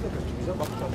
Bize bakacağız.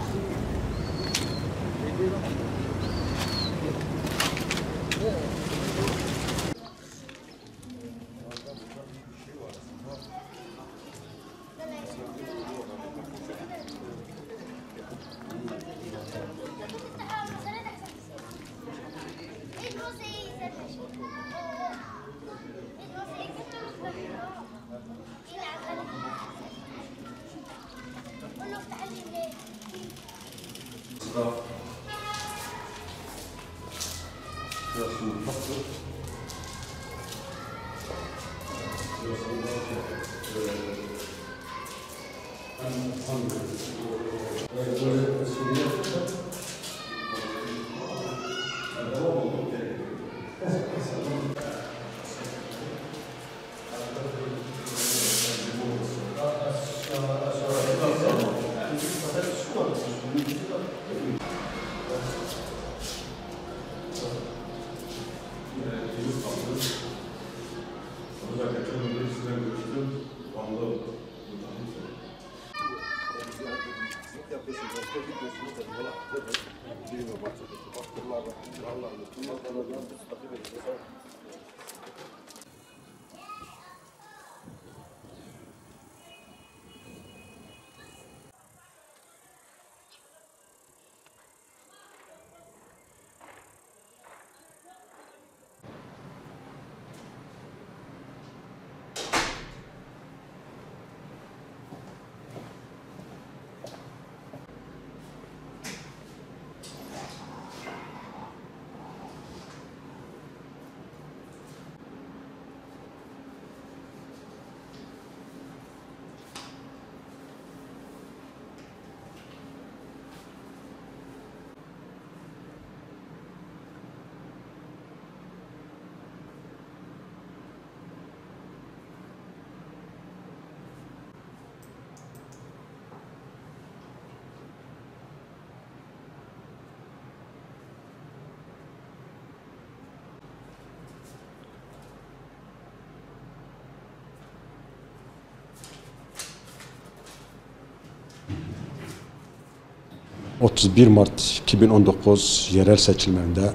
...31 Mart 2019 yerel seçimlerinde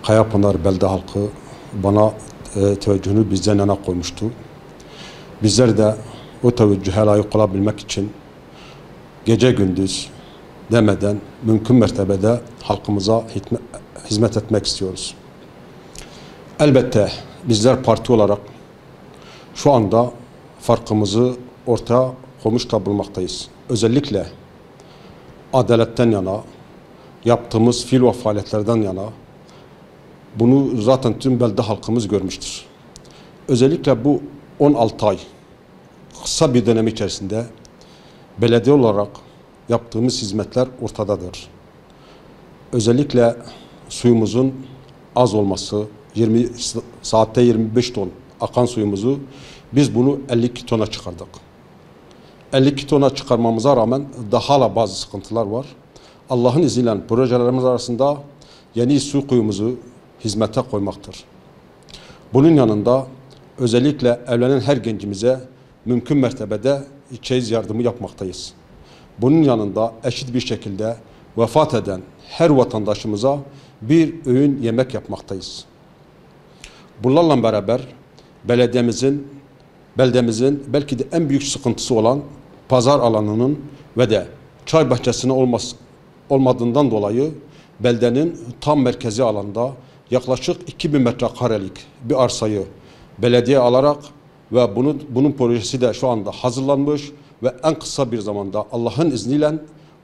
Kayapınar belde halkı bana teveccühünü bizden yana koymuştu. Bizler de o teveccühe layık olabilmek için gece gündüz demeden mümkün mertebede halkımıza hizmet etmek istiyoruz. Elbette bizler parti olarak şu anda farkımızı ortaya koymuş da bulmaktayız. Özellikle adaletten yana, yaptığımız fiil ve faaliyetlerden yana bunu zaten tüm belde halkımız görmüştür. Özellikle bu 16 ay kısa bir dönem içerisinde belediye olarak yaptığımız hizmetler ortadadır. Özellikle suyumuzun az olması, saatte 25 ton akan suyumuzu biz bunu 52 tona çıkardık. 52 tona çıkarmamıza rağmen daha hala bazı sıkıntılar var. Allah'ın izniyle projelerimiz arasında yeni su kuyumuzu hizmete koymaktır. Bunun yanında özellikle evlenen her gencimize mümkün mertebede çeyiz yardımı yapmaktayız. Bunun yanında eşit bir şekilde vefat eden her vatandaşımıza bir öğün yemek yapmaktayız. Bunlarla beraber beldemizin belki de en büyük sıkıntısı olan pazar alanının ve de çay bahçesinin olmadığından dolayı beldenin tam merkezi alanda yaklaşık 2000 metrekarelik bir arsayı belediye alarak ve bunun projesi de şu anda hazırlanmış ve en kısa bir zamanda Allah'ın izniyle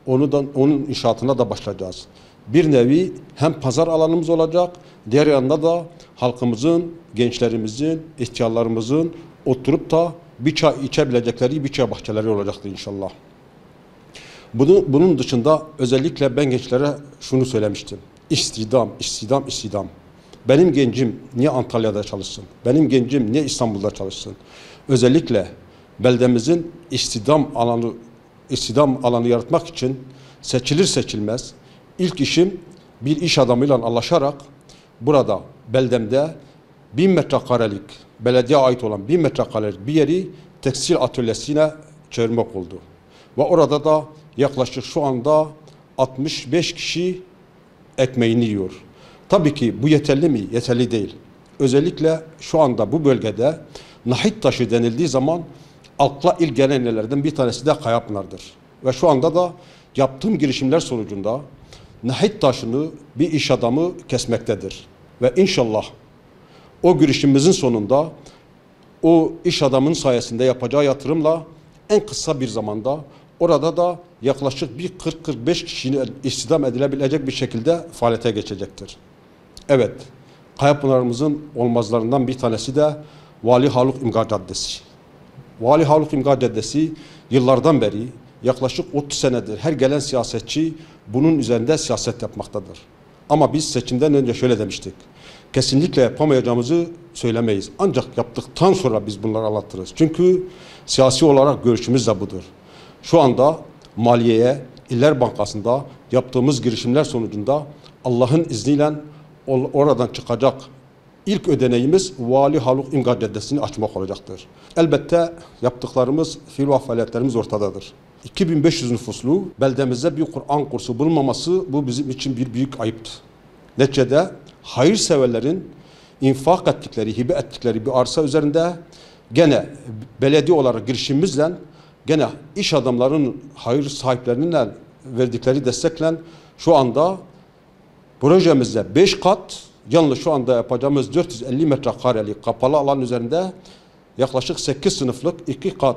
onun inşaatına da başlayacağız. Bir nevi hem pazar alanımız olacak, diğer yanda da halkımızın, gençlerimizin, ihtiyarlarımızın oturup da bir çay içebilecekleri bir çay bahçeleri olacaktır inşallah. Bunun dışında özellikle ben gençlere şunu söylemiştim. İstihdam, istihdam, istihdam. Benim gencim niye Antalya'da çalışsın? Benim gencim niye İstanbul'da çalışsın? Özellikle beldemizin istihdam alanı yaratmak için seçilir seçilmez ilk işim bir iş adamıyla anlaşarak burada beldemde 1000 metrekarelik belediye ait olan 1000 metrekarelik bir yeri tekstil atölyesine çevirmek oldu. Ve orada da yaklaşık şu anda 65 kişi ekmeğini yiyor. Tabii ki bu yeterli mi? Yeterli değil. Özellikle şu anda bu bölgede nahit taşı denildiği zaman akla ilk gelen yerlerden bir tanesi de Kayapınar'dır. Ve şu anda da yaptığım girişimler sonucunda nahit taşını bir iş adamı kesmektedir. Ve inşallah o girişimimizin sonunda o iş adamının sayesinde yapacağı yatırımla en kısa bir zamanda orada da yaklaşık bir 40-45 kişinin istihdam edilebilecek bir şekilde faaliyete geçecektir. Evet, Kayapınar'ımızın olmazlarından bir tanesi de Vali Haluk İmga Caddesi. Vali Haluk İmga Caddesi yıllardan beri yaklaşık 30 senedir her gelen siyasetçi bunun üzerinde siyaset yapmaktadır. Ama biz seçimden önce şöyle demiştik. Kesinlikle yapamayacağımızı söylemeyiz. Ancak yaptıktan sonra biz bunları anlatırız. Çünkü siyasi olarak görüşümüz de budur. Şu anda Maliye'ye, İller Bankası'nda yaptığımız girişimler sonucunda Allah'ın izniyle oradan çıkacak ilk ödeneğimiz Vali Haluk İmga Caddesi'ni açmak olacaktır. Elbette yaptıklarımız, fiil ve faaliyetlerimiz ortadadır. 2500 nüfuslu beldemizde bir Kur'an kursu bulunmaması bu bizim için bir büyük ayıptır. Neticede hayırseverlerin infak ettikleri, hibe ettikleri bir arsa üzerinde gene belediye olarak girişimimizle gene iş adamlarının hayır sahiplerinin verdikleri destekle şu anda projemizde 5 kat yalnız şu anda yapacağımız 450 metrekarelik kapalı alan üzerinde yaklaşık 8 sınıflık 2 kat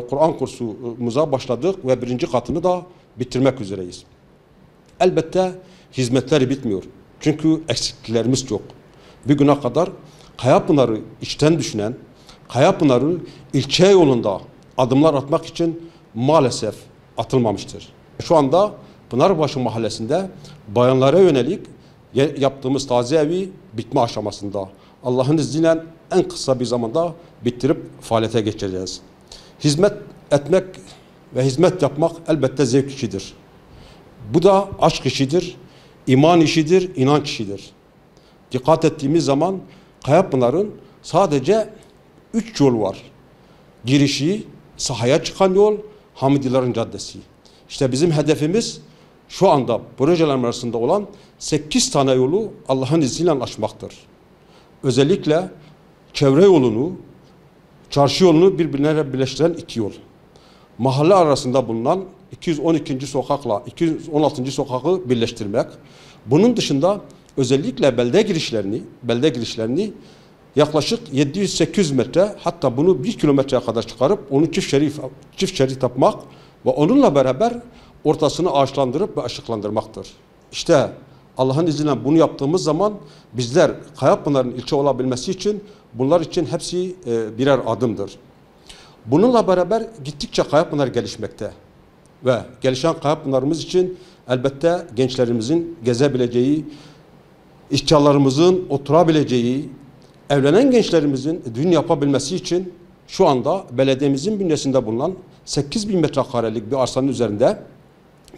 Kur'an kursumuza başladık ve 1. katını da bitirmek üzereyiz. Elbette hizmetleri bitmiyor. Çünkü eksikliklerimiz çok. Bir güne kadar Kayapınar'ı içten düşünen, Kayapınar'ı ilçe yolunda adımlar atmak için maalesef atılmamıştır. Şu anda Pınarbaşı Mahallesi'nde bayanlara yönelik yaptığımız taziye evi bitme aşamasında. Allah'ın izniyle en kısa bir zamanda bitirip faaliyete geçeceğiz. Hizmet etmek ve hizmet yapmak elbette zevk işidir. Bu da aşk işidir, iman işidir, inanç işidir. Dikkat ettiğimiz zaman Kayapınar'ın sadece 3 yol var. Girişi, sahaya çıkan yol, Hamidilerin Caddesi. İşte bizim hedefimiz şu anda projelerim arasında olan 8 tane yolu Allah'ın izniyle açmaktır. Özellikle çevre yolunu, çarşı yolunu birbirine birleştiren 2 yol. Mahalle arasında bulunan 212. sokakla 216. sokakı birleştirmek. Bunun dışında özellikle belde girişlerini yaklaşık 700-800 metre, hatta bunu 1 kilometreye kadar çıkarıp onu çift şerit yapmak ve onunla beraber ortasını ağaçlandırıp ve ışıklandırmaktır. İşte Allah'ın izniyle bunu yaptığımız zaman bizler Kayapınar'ın ilçe olabilmesi için bunlar için hepsi birer adımdır. Bununla beraber gittikçe Kayapınar gelişmekte ve gelişen Kayapınar'ımız için elbette gençlerimizin gezebileceği, işçilerimizin oturabileceği, evlenen gençlerimizin düğün yapabilmesi için şu anda belediyemizin bünyesinde bulunan 8000 metrekarelik bir arsanın üzerinde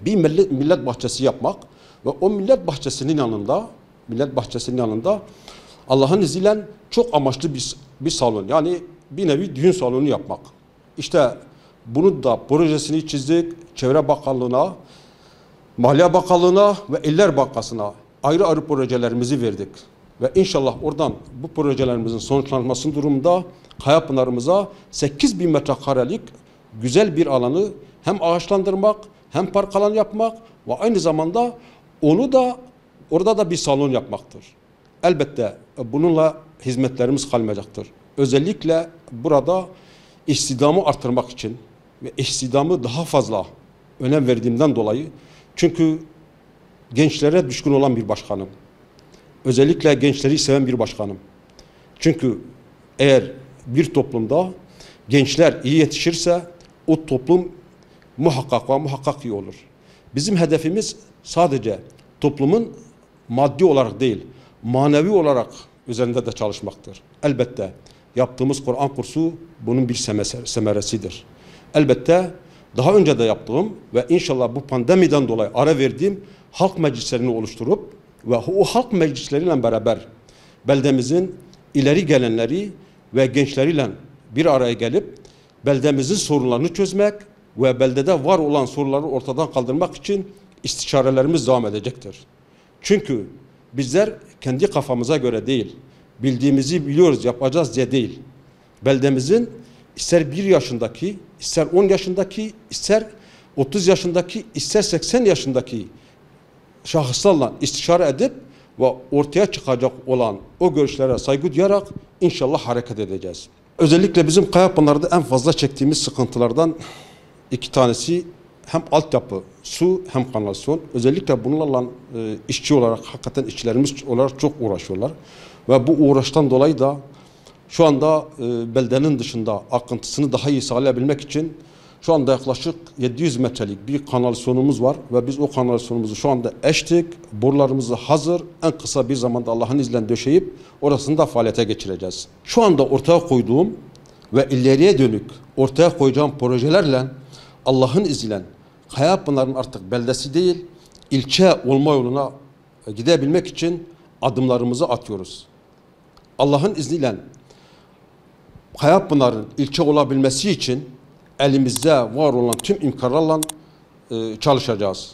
bir millet bahçesi yapmak ve o millet bahçesinin yanında Allah'ın izniyle çok amaçlı bir salon, yani bir nevi düğün salonu yapmak. İşte bunu da projesini çizdik. Çevre Bakanlığı'na, Maliye Bakanlığı'na ve İller Bankası'na ayrı ayrı projelerimizi verdik. Ve inşallah oradan bu projelerimizin sonuçlanması durumunda Kayapınar'ımıza 8000 metrekarelik güzel bir alanı hem ağaçlandırmak hem park alanı yapmak ve aynı zamanda orada da bir salon yapmaktır. Elbette bununla hizmetlerimiz kalmayacaktır. Özellikle burada istihdamı artırmak için ve istihdamı daha fazla önem verdiğimden dolayı, çünkü gençlere düşkün olan bir başkanım. Özellikle gençleri seven bir başkanım. Çünkü eğer bir toplumda gençler iyi yetişirse o toplum muhakkak iyi olur. Bizim hedefimiz sadece toplumun maddi olarak değil, manevi olarak üzerinde de çalışmaktır. Elbette yaptığımız Kur'an kursu bunun bir semeresidir. Elbette daha önce de yaptığım ve inşallah bu pandemiden dolayı ara verdiğim halk meclislerini oluşturup ve o halk meclisleriyle beraber beldemizin ileri gelenleri ve gençleriyle bir araya gelip beldemizin sorunlarını çözmek ve beldede var olan soruları ortadan kaldırmak için istişarelerimiz devam edecektir. Çünkü bizler kendi kafamıza göre değil, bildiğimizi biliyoruz, yapacağız diye değil. Beldemizin ister 1 yaşındaki, ister 10 yaşındaki, ister 30 yaşındaki, ister 80 yaşındaki şahıslarla istişare edip ve ortaya çıkacak olan o görüşlere saygı duyarak inşallah hareket edeceğiz. Özellikle bizim Kayapınar'da en fazla çektiğimiz sıkıntılardan 2 tanesi hem altyapı, su hem kanalizasyon. Özellikle bunlarla işçi olarak, hakikaten işçilerimiz olarak çok uğraşıyorlar. Ve bu uğraştan dolayı da şu anda beldenin dışında akıntısını daha iyi sağlayabilmek için şu anda yaklaşık 700 metrelik bir kanalizasyonumuz var ve biz o kanalizasyonumuzu şu anda eştik, borularımızı hazır, en kısa bir zamanda Allah'ın izniyle döşeyip orasını da faaliyete geçireceğiz. Şu anda ortaya koyduğum ve ileriye dönük ortaya koyacağım projelerle Allah'ın izniyle Kayapınar'ın artık beldesi değil, ilçe olma yoluna gidebilmek için adımlarımızı atıyoruz. Allah'ın izniyle Kayapınar'ın ilçe olabilmesi için elimizde var olan tüm imkanlarla çalışacağız.